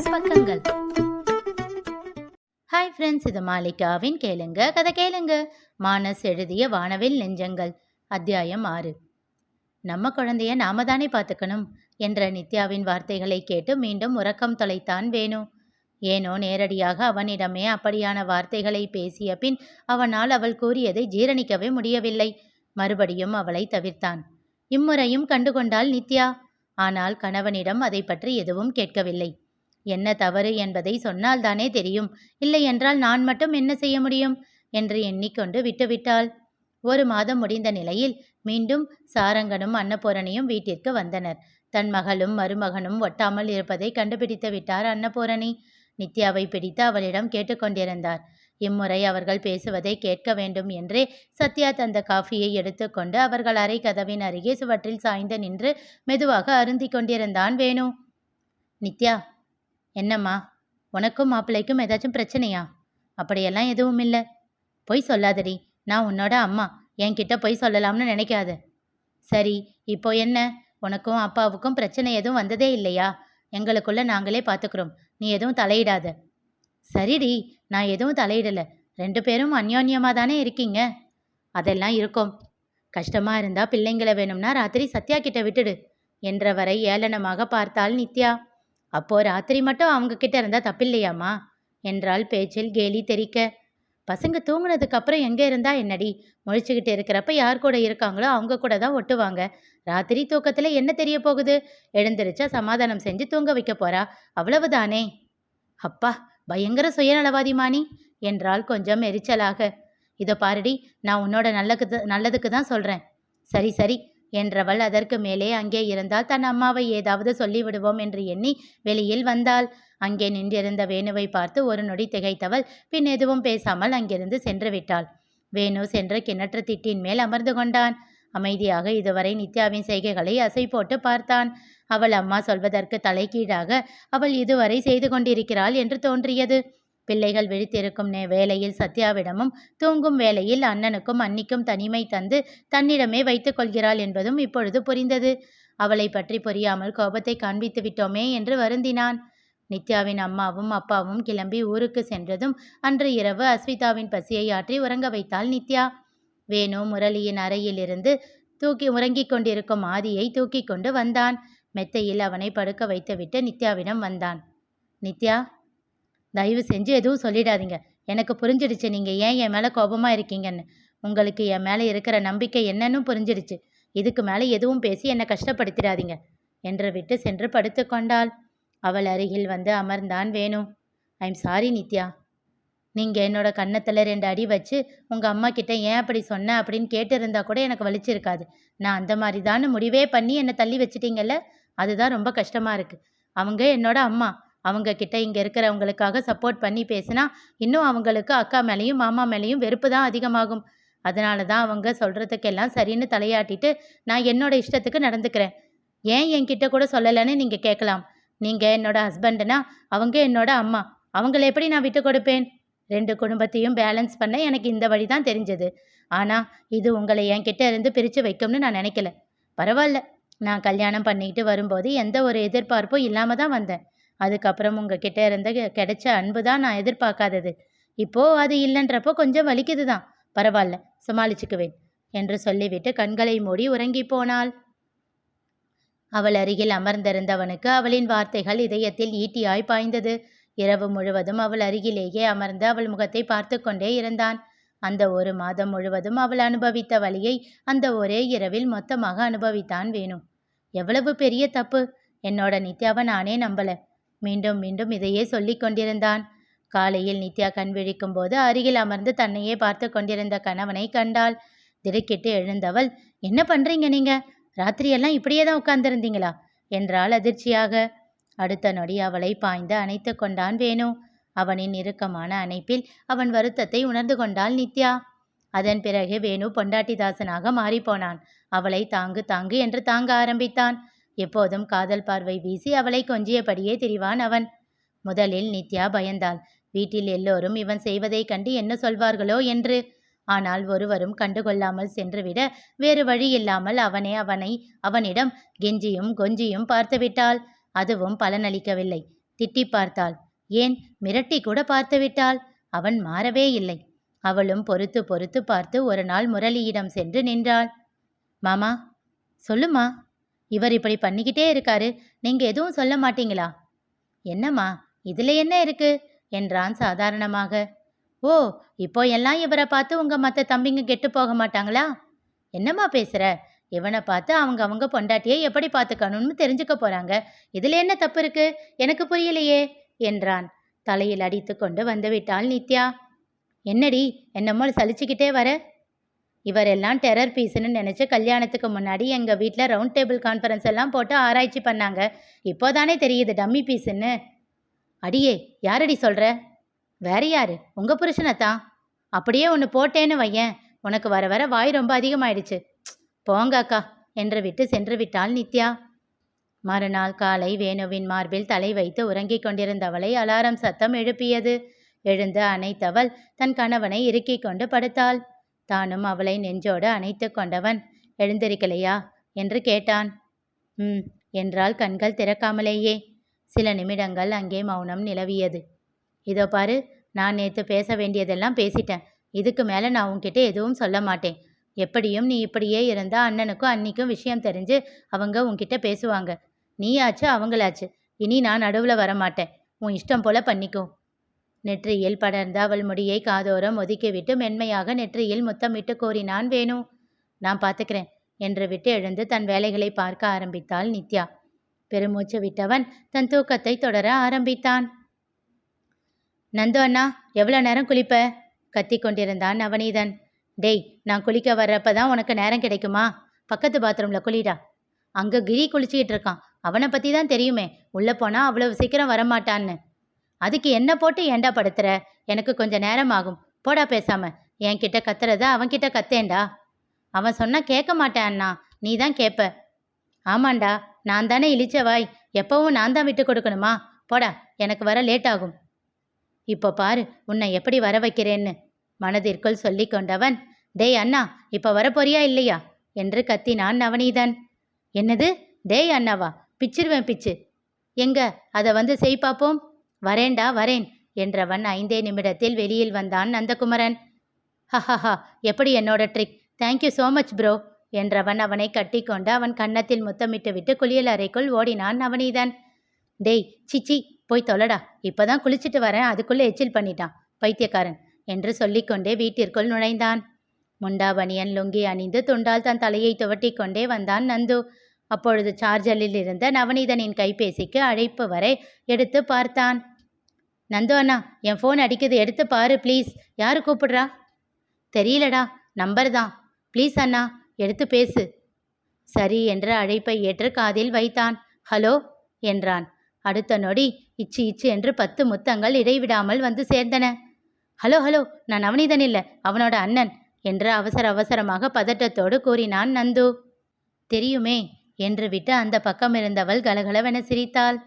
மானஸ் பக்கங்கள். Hi friends, இது மாலிகாவின் கேளுங்க கதை கேளுங்க. மானஸ் எழுதிய வானவில் நெஞ்சங்கள், அத்தியாயம் 6. நம்ம குழந்தைய நாம தானே பார்த்துக்கணும் என்ற நித்யாவின் வார்த்தைகளை கேட்டு மீண்டும் உறக்கம் தொலைத்தான் வேணு. ஏனோ நேரடியாக அவனிடமே அப்படியான வார்த்தைகளை பேசிய பின் அவனால் அவள் கூறியதை ஜீரணிக்கவே முடியவில்லை. மறுபடியும் அவளை தவிர்த்தான். இம்முறையும் கண்டுகொண்டாள் நித்யா. ஆனால் கணவனிடம் அதை பற்றி எதுவும் கேட்கவில்லை. என்ன தவறு என்பதை சொன்னால்தானே தெரியும், இல்லை என்றால் நான் மட்டும் என்ன செய்ய முடியும் என்று எண்ணிக்கொண்டு விட்டுவிட்டாள். 1 மாதம் முடிந்த நிலையில் மீண்டும் சாரங்கனும் அன்னபூரணியும் வீட்டிற்கு வந்தனர். தன் மகளும் மருமகனும் ஒட்டாமல் இருப்பதை கண்டுபிடித்து விட்டார் அன்னபூரணி. நித்யாவை பிடித்து அவளிடம் கேட்டுக்கொண்டிருந்தார். இம்முறை அவர்கள் பேசுவதை கேட்க வேண்டும் என்றே சத்யா தந்த காஃபியை எடுத்துக்கொண்டு அவர்கள் அறை கதவின் அருகே சுவற்றில் சாய்ந்து நின்று மெதுவாக அருந்தி கொண்டிருந்தான் வேணு. நித்யா, என்னம்மா, உனக்கும் மாப்பிள்ளைக்கும் ஏதாச்சும் பிரச்சனையா? அப்படியெல்லாம் எதுவும் இல்லை. பொய் சொல்லாதடி, நான் உன்னோட அம்மா, என்கிட்ட பொய் சொல்லலாம்னு நினைக்காத. சரி, இப்போ என்ன, உனக்கும் அப்பாவுக்கும் பிரச்சனை எதுவும் வந்ததே இல்லையா? எங்களுக்குள்ள நாங்களே பார்த்துக்கிறோம், நீ எதுவும் தலையிடாத. சரிடி, நான் எதுவும் தலையிடலை. 2 பேரும் அந்யோன்யமாக தானே இருக்கீங்க. அதெல்லாம் இருக்கும். கஷ்டமாக இருந்தால் பிள்ளைங்களை வேணும்னா ராத்திரி சத்யா கிட்ட விட்டுடு என்றவரை ஏளனமாக பார்த்தாள் நித்யா. அப்போ ராத்திரி மட்டும் அவங்க கிட்ட இருந்தால் தப்பில்லையாம்மா என்றாள் பேச்சில் கேலி தெரிக்க. பசங்க தூங்குனதுக்கு அப்புறம் எங்கே இருந்தா என்னடி? முழிச்சுக்கிட்டு இருக்கிறப்ப யார் கூட இருக்காங்களோ அவங்க கூட தான் ஒட்டுவாங்க. ராத்திரி தூக்கத்தில் என்ன தெரிய போகுது? எழுந்திரிச்சா சமாதானம் செஞ்சு தூங்க வைக்க போறா, அவ்வளவுதானே. அப்பா, பயங்கர சுயநலவாதிமானி என்றாள் கொஞ்சம் எரிச்சலாக. இதோ பாருடி, நான் உன்னோட நல்லதுக்கு தான் சொல்கிறேன். சரி சரி என்றவள் அதற்கு மேலே அங்கே இருந்தால் தன் அம்மாவை ஏதாவது சொல்லிவிடுவோம் என்று எண்ணி வெளியில் வந்தாள். அங்கே நின்றிருந்த வேணுவை பார்த்து ஒரு நொடி திகைத்தவள் பின் எதுவும் பேசாமல் அங்கிருந்து சென்று விட்டாள். வேணு சென்று கிணற்று திட்டின் மேல் அமர்ந்து கொண்டான். அமைதியாக இதுவரை நித்யாவின் செய்கைகளை அசை போட்டு பார்த்தான். அவள் அம்மா சொல்வதற்கு தலைகீழாக அவள் இதுவரை செய்து கொண்டிருக்கிறாள் என்று தோன்றியது. பிள்ளைகள் விழித்திருக்கும் வேளையில் சத்யாவிடமும் தூங்கும் வேளையில் அண்ணனுக்கும் அன்னிக்கும் தனிமை தந்து தன்னிடமே வைத்துக் கொள்கிறாள் என்பதும் இப்பொழுது புரிந்தது. அவளை பற்றி புரியாமல் கோபத்தை காண்பித்து விட்டோமே என்று வருந்தினான். நித்யாவின் அம்மாவும் அப்பாவும் கிளம்பி ஊருக்கு சென்றதும் அன்று இரவு அஸ்விதாவின் பசியை ஆற்றி உறங்க வைத்தாள் நித்யா. வேணு முரளியின் அறையிலிருந்து உறங்கிக் கொண்டிருக்கும் ஆதியை தூக்கி கொண்டு வந்தான். மெத்தையில் அவனை படுக்க வைத்துவிட்டு நித்யாவிடம் வந்தான். நித்யா, தயவு செஞ்சு எதுவும் சொல்லிடாதீங்க. எனக்கு புரிஞ்சிடுச்சு நீங்கள் ஏன் என் மேலே கோபமாக இருக்கீங்கன்னு. உங்களுக்கு என் மேலே இருக்கிற நம்பிக்கை என்னன்னு புரிஞ்சிடுச்சு. இதுக்கு மேலே எதுவும் பேசி என்னை கஷ்டப்படுத்திடாதீங்க என்று விட்டு சென்று படுத்து கொண்டாள். அவள் அருகில் வந்து அமர்ந்தான் வேணு. I'm sorry Nithya. நீங்கள் என்னோட கன்னத்தில் 2 அடி வச்சு உங்கள் அம்மா கிட்ட ஏன் அப்படி சொன்ன அப்படின்னு கேட்டிருந்தா கூட எனக்கு வலிச்சிருக்காது. நான் அந்த மாதிரி தான் முடிவே பண்ணி என்னை தள்ளி வச்சிட்டீங்கல்ல, அதுதான் ரொம்ப கஷ்டமாக இருக்குது. அவங்க என்னோட அம்மா. அவங்க கிட்ட இங்கே இருக்கிறவங்களுக்காக சப்போர்ட் பண்ணி பேசினா இன்னும் அவங்களுக்கு அக்கா மேலேயும் மாமா மேலேயும் வெறுப்பு தான் அதிகமாகும். அதனால தான் அவங்க சொல்கிறதுக்கெல்லாம் சரின்னு தலையாட்டிட்டு நான் என்னோட இஷ்டத்துக்கு நடந்துக்கிறேன். ஏன் என்கிட்ட கூட சொல்லலைன்னு நீங்கள் கேட்கலாம். நீங்கள் என்னோட ஹஸ்பண்டுனா அவங்க என்னோட அம்மா. அவங்கள எப்படி நான் விட்டு கொடுப்பேன்? 2 குடும்பத்தையும் பேலன்ஸ் பண்ண எனக்கு இந்த வழி தான் தெரிஞ்சது. ஆனால் இது உங்களை என்கிட்ட இருந்து பிரித்து வைக்கும்னு நான் நினைக்கல. பரவாயில்ல, நான் கல்யாணம் பண்ணிக்கிட்டு வரும்போது எந்த ஒரு எதிர்பார்ப்பும் இல்லாமல் தான் வந்தேன். அதுக்கப்புறம் உங்ககிட்ட இருந்து கிடைச்ச அன்பு தான் நான் எதிர்பார்க்காதது. இப்போது அது இல்லைன்றப்போ கொஞ்சம் வலிக்குது தான். பரவாயில்ல, சமாளிச்சுக்குவேன் என்று சொல்லிவிட்டு கண்களை மூடி உறங்கி போனாள். அவள் அருகில் அமர்ந்திருந்தவனுக்கு அவளின் வார்த்தைகள் இதயத்தில் ஈட்டியாய் பாய்ந்தது. இரவு முழுவதும் அவள் அருகிலேயே அமர்ந்து அவள் முகத்தை பார்த்து கொண்டே இருந்தான். அந்த 1 மாதம் முழுவதும் அவள் அனுபவித்த வலியை அந்த ஒரே இரவில் மொத்தமாக அனுபவித்தான் வேணு. எவ்வளவு பெரிய தப்பு! என்னோட நித்யாவை நானே நம்பல. மீண்டும் மீண்டும் இதையே சொல்லி கொண்டிருந்தான். காலையில் நித்யா கண் விழிக்கும் போது அருகில் அமர்ந்து தன்னையே பார்த்து கொண்டிருந்த கணவனை கண்டாள். திடுக்கிட்டு எழுந்தவள், என்ன பண்றீங்க நீங்க? ராத்திரியெல்லாம் இப்படியே தான் உட்கார்ந்திருந்தீங்களா என்றாள் அதிர்ச்சியாக. அடுத்த நொடி அவளை பாய்ந்து அணைத்து கொண்டான் வேணு. அவனின் இறுக்கமான அணைப்பில் அவன் வருத்தத்தை உணர்ந்து கொண்டாள் நித்யா. அதன் பிறகு வேணு பொண்டாட்டிதாசனாக மாறிப்போனான். அவளை தாங்கு தாங்கு என்று தாங்க ஆரம்பித்தான். எப்போதும் காதல் பார்வை வீசி அவளை கொஞ்சியபடியே திரிவான் அவன். முதலில் நித்யா பயந்தாள். வீட்டில் எல்லோரும் இவன் செய்வதை கண்டு என்ன சொல்வார்களோ என்று. ஆனால் ஒருவரும் கண்டுகொள்ளாமல் சென்றுவிட வேறு வழி இல்லாமல் அவனிடம் கெஞ்சியும் கொஞ்சியும் பார்த்துவிட்டாள். அதுவும் பலனளிக்கவில்லை. திட்டி பார்த்தாள். ஏன், மிரட்டி கூட பார்த்து விட்டாள். அவன் மாறவே இல்லை. அவளும் பொறுத்து பொறுத்து பார்த்து ஒரு நாள் முரளியிடம் சென்று நின்றாள். மாமா, சொல்லுமா, இவர் இப்படி பண்ணிக்கிட்டே இருக்காரு, நீங்க எதுவும் சொல்ல மாட்டீங்களா? என்னம்மா, இதுல என்ன இருக்கு என்றான் சாதாரணமாக. ஓ, இப்போ எல்லாம் இவரை பார்த்து உங்க மற்ற தம்பிங்க கெட்டு போக மாட்டாங்களா? என்னம்மா பேசுற? இவனை பார்த்து அவங்க பொண்டாட்டியை எப்படி பார்த்துக்கணும்னு தெரிஞ்சுக்க போறாங்க. இதுல என்ன தப்பு இருக்கு? எனக்கு புரியலையே என்றான். தலையில் அடித்து கொண்டு வந்துவிட்டாள் நித்யா. என்னடி, என்னமோ சலிச்சுக்கிட்டே வர? இவரெல்லாம் டெரர் பீஸ்ன்னு நினச்சி கல்யாணத்துக்கு முன்னாடி எங்கள் வீட்டில் ரவுண்ட் டேபிள் கான்ஃபரன்ஸ் எல்லாம் போட்டு ஆராய்ச்சி பண்ணாங்க. இப்போதானே தெரியுது டம்மி பீஸுன்னு. அடியே, யாரடி சொல்கிற? வேற யாரு, உங்கள் புருஷனைத்தான். அப்படியே ஒன்று போட்டேன்னு வையேன், உனக்கு வர வர வாய் ரொம்ப அதிகமாயிடுச்சு. போங்க அக்கா என்று விட்டு சென்று விட்டாள் நித்யா. மறுநாள் காலை வேணுவின் மார்பில் தலை வைத்து உறங்கிக் கொண்டிருந்தவளை அலாரம் சத்தம் எழுப்பியது. எழுந்து அணைத்தவள் தன் கணவனை இறுக்கிக் கொண்டு படுத்தாள். தானும் அவளை நெஞ்சோடு அணைத்து கொண்டவன், எழுந்திருக்கலையா என்று கேட்டான். என்றால் கண்கள் திறக்காமலேயே. சில நிமிடங்கள் அங்கே மௌனம் நிலவியது. இதோ பாரு, நான் நேற்று பேச வேண்டியதெல்லாம் பேசிட்டேன். இதுக்கு மேலே நான் உன்கிட்ட எதுவும் சொல்ல மாட்டேன். எப்படியும் நீ இப்படியே இருந்தால் அண்ணனுக்கும் அன்னிக்கும் விஷயம் தெரிஞ்சு அவங்க உன்கிட்ட பேசுவாங்க. நீ ஆச்சு அவங்களாச்சு. இனி நான் நடுவில் வரமாட்டேன். உன் இஷ்டம் போல பண்ணிக்கோ. நெற்றியில் படர்ந்த அவள் முடியை காதோரம் ஒதுக்கிவிட்டு மென்மையாக நெற்றியில் முத்தமிட்டு கோரினான் வேணு. நான் பார்த்துக்கிறேன் என்று விட்டு எழுந்து தன் வேலைகளை பார்க்க ஆரம்பித்தாள் நித்யா. பெருமூச்சு விட்டவன் தன் தூக்கத்தை தொடர ஆரம்பித்தான். நந்து அண்ணா, எவ்வளோ நேரம் குளிப்ப? கத்தி கொண்டிருந்தான் நவநீதன். டேய், நான் குளிக்க வர்றப்பதான் உனக்கு நேரம் கிடைக்குமா? பக்கத்து பாத்ரூமில் குளிடா. அங்கே கிரி குளிச்சுக்கிட்டு இருக்கான். அவனை பற்றி தான் தெரியுமே, உள்ளே போனால் அவ்வளவு சீக்கிரம் வரமாட்டான்னு. அதுக்கு என்ன போட்டு ஏண்டா படுத்துற? எனக்கு கொஞ்சம் நேரம் ஆகும். போடா பேசாம. என்கிட்ட கத்துறத அவன்கிட்ட கத்தேண்டா. அவன் சொன்னா கேட்க மாட்டேன் அண்ணா, நீ தான் கேட்ப. ஆமாண்டா, நான் தானே இழிச்சவாய். எப்பவும் நான் தான் விட்டு கொடுக்கணுமா? போடா, எனக்கு வர லேட் ஆகும். இப்போ பாரு உன்னை எப்படி வர வைக்கிறேன்னு மனதிற்குள் சொல்லி கொண்டவன், டேய் அண்ணா, இப்போ வரப்போறியா இல்லையா என்று கத்தினான் நவநீதன். என்னது? டேய் அண்ணாவா? பிச்சிருவேன் பிச்சு. எங்க அதை வந்து செய் பார்ப்போம். வரேண்டா வரேன் என்றவன் 5 நிமிடத்தில் வெளியில் வந்தான் நந்தகுமரன். ஹஹஹா, எப்படி என்னோட trick? Thank you so much bro என்றவன் அவனை கட்டி கொண்டு அவன் கன்னத்தில் முத்தமிட்டு விட்டு குளியல் அறைக்குள் ஓடினான் நவநீதன். டேய் சிச்சி, போய் தொலைடா, இப்போதான் குளிச்சுட்டு வரேன், அதுக்குள்ளே எச்சில் பண்ணிட்டான் பைத்தியக்காரன் என்று சொல்லிக்கொண்டே வீட்டிற்குள் நுழைந்தான். முண்டா பனியன் லுங்கி அணிந்து துண்டால் தன் தலையை துவட்டி கொண்டே வந்தான் நந்து. அப்பொழுது சார்ஜரில் இருந்த நவநீதனின் கைபேசிக்கு அழைப்பு வரை எடுத்து பார்த்தான். நந்து அண்ணா, என் ஃபோன் அடிக்குது, எடுத்து பாரு ப்ளீஸ். யாரு கூப்பிடுறா? தெரியலடா, நம்பர் தான். ப்ளீஸ் அண்ணா, எடுத்து பேசு. சரி என்று அழைப்பை ஏற்று காதில் வைத்தான். ஹலோ என்றான். அடுத்த நொடி இச்சு இச்சு என்று 10 முத்தங்கள் இடைவிடாமல் வந்து சேர்ந்தன. ஹலோ ஹலோ, நான் நவநீதன் இல்லை, அவனோட அண்ணன் என்று அவசர அவசரமாக பதட்டத்தோடு கூறினான் நந்து. தெரியுமே என்று விட்டு அந்த பக்கம் இருந்தவள் கலகலவென சிரித்தாள்.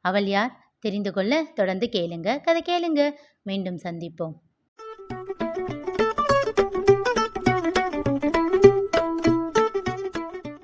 அவள் யார் தெரிந்து கொள்ள தொடர்ந்து கேளுங்க, கதை கேளுங்க. மீண்டும் சந்திப்போம்.